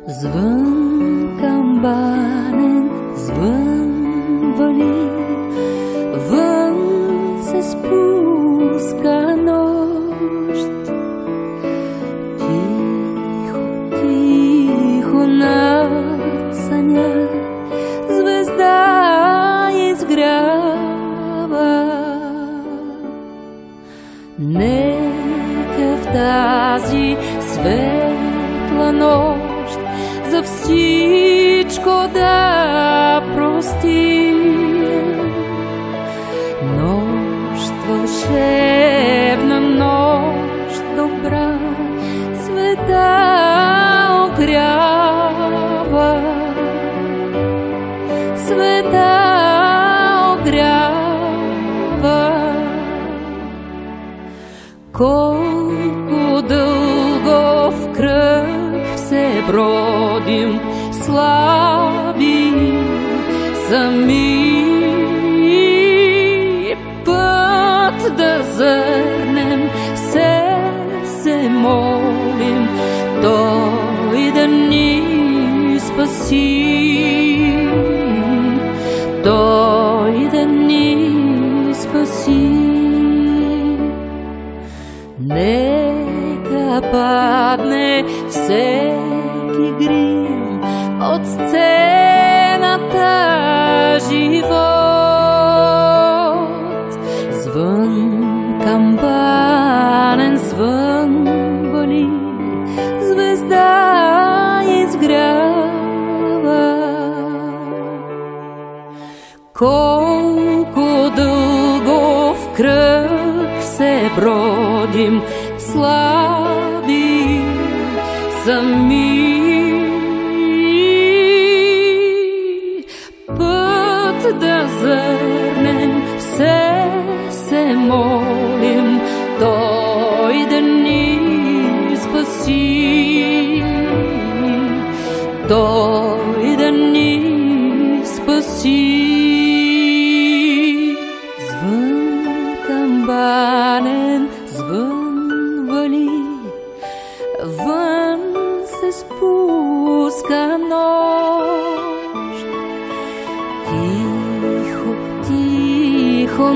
Звън камбанен, звън вали, вън се спуска нощ. Тихо, тихо над съня звезда изгрява. Нека в тази светла нощ за всичко да прости. Нощ вълшебна, нощ добра, света огрява, света огрява. Колко дълго в кръг се бродим, слаби, сами, път да зърнем, все се молим, Той да ни спаси, Той да ни спаси. Нека падне всеки грим от сцената живот. Звън камбанен, звън вали, звезда изгрява. Колко дълго в кръг се бродим, слаби, сами, път да зърнем, все се молим, Той да ни спаси, Той да ни спаси. Звън камбанен, звън вали, вън се спуска нощ. Тихо, тихо